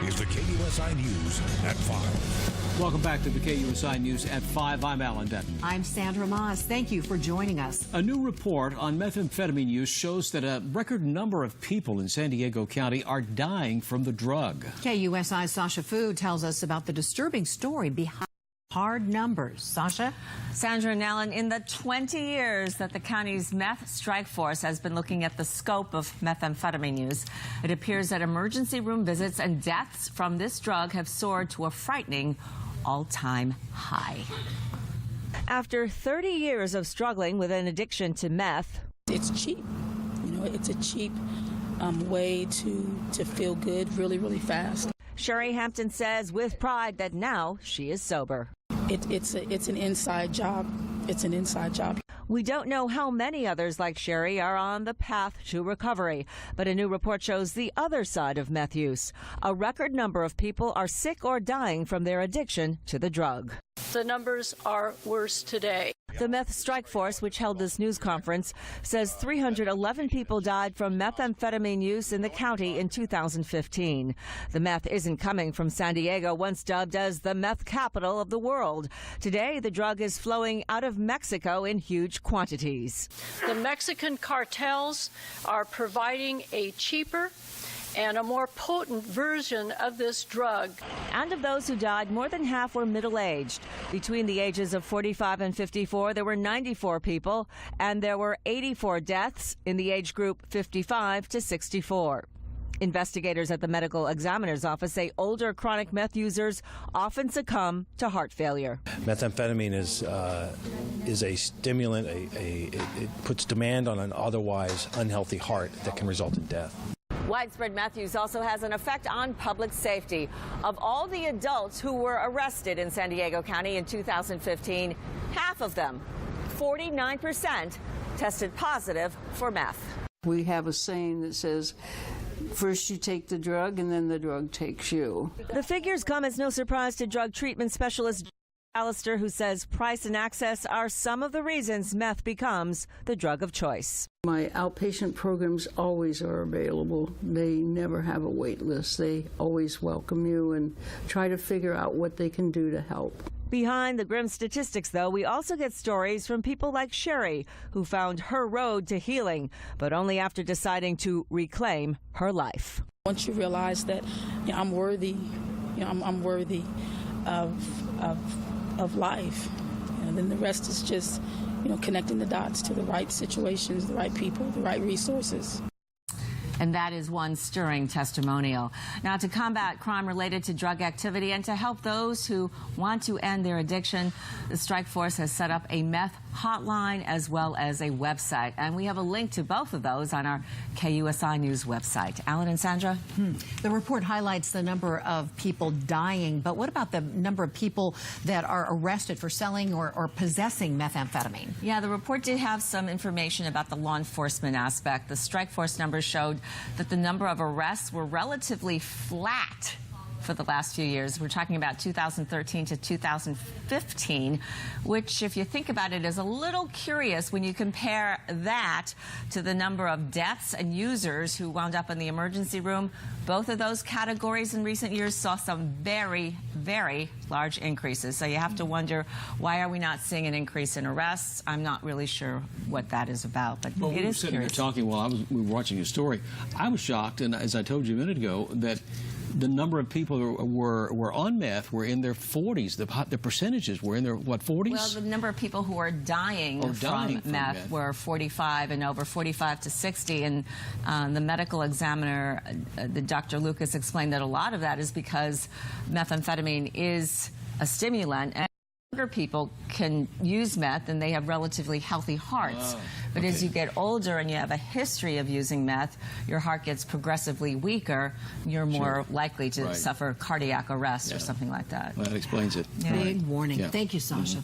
is the KUSI News at 5. Welcome back to the KUSI News at 5. I'm Alan Denton. I'm Sandra Maas. Thank you for joining us. A new report on methamphetamine use shows that a record number of people in San Diego County are dying from the drug. KUSI's Sasha Fu tells us about the disturbing story behind hard numbers. Sasha? Sandra and Alan, in the 20 years that the county's meth strike force has been looking at the scope of methamphetamine use, it appears that emergency room visits and deaths from this drug have soared to a frightening all-time high. After 30 years of struggling with an addiction to meth, it's cheap. You know, it's a cheap way to feel good really, really fast. Sherry Hampton says with pride that now she is sober. It's an inside job. It's an inside job. We don't know how many others like Sherry are on the path to recovery, but a new report shows the other side of meth use. A record number of people are sick or dying from their addiction to the drug. The numbers are worse today. The meth strike force, which held this news conference, says 311 people died from methamphetamine use in the county in 2015. The meth isn't coming from San Diego, once dubbed as the meth capital of the world. Today, the drug is flowing out of Mexico in huge quantities. The Mexican cartels are providing a cheaper and a more potent version of this drug. And of those who died, more than half were middle-aged. Between the ages of 45 and 54, there were 94 people, and there were 84 deaths in the age group 55 to 64. Investigators at the medical examiner's office say older chronic meth users often succumb to heart failure. Methamphetamine is a stimulant. It puts demand on an otherwise unhealthy heart that can result in death. Widespread meth use also has an effect on public safety. Of all the adults who were arrested in San Diego County in 2015, half of them, 49%, tested positive for meth. We have a saying that says, first you take the drug and then the drug takes you. The figures come as no surprise to drug treatment specialist Jeanne McAlister, who says price and access are some of the reasons meth becomes the drug of choice. My outpatient programs always are available. They never have a wait list. They always welcome you and try to figure out what they can do to help. Behind the grim statistics, though, we also get stories from people like Sherry, who found her road to healing, but only after deciding to reclaim her life. Once you realize that I'm worthy, I'm worthy of life, and then the rest is just connecting the dots to the right situations, the right people, the right resources. And that is one stirring testimonial. Now, to combat crime related to drug activity and to help those who want to end their addiction, the strike force has set up a meth hotline as well as a website. And we have a link to both of those on our KUSI News website. Alan and Sandra? The report highlights the number of people dying, but what about the number of people that are arrested for selling or possessing methamphetamine? Yeah, the report did have some information about the law enforcement aspect. The strike force numbers showed that the number of arrests were relatively flat for the last few years. We're talking about 2013 to 2015, which, if you think about it, is a little curious when you compare that to the number of deaths and users who wound up in the emergency room. Both of those categories in recent years saw some very, very large increases. So you have to wonder, why are we not seeing an increase in arrests? I'm not really sure what that is about, but well, it we were is sitting curious. here talking while we were watching your story. I was shocked, and as I told you a minute ago, that the number of people who were on meth were in their 40s. The percentages were in their, what, 40s? Well, the number of people who are dying from meth were 45 and over, 45 to 60. And the medical examiner, Dr. Lucas, explained that a lot of that is because methamphetamine is a stimulant. And younger people can use meth and they have relatively healthy hearts. But as you get older and you have a history of using meth, your heart gets progressively weaker. You're more likely to suffer cardiac arrest or something like that. Well, that explains it. Big warning. Yeah. Thank you, Sasha.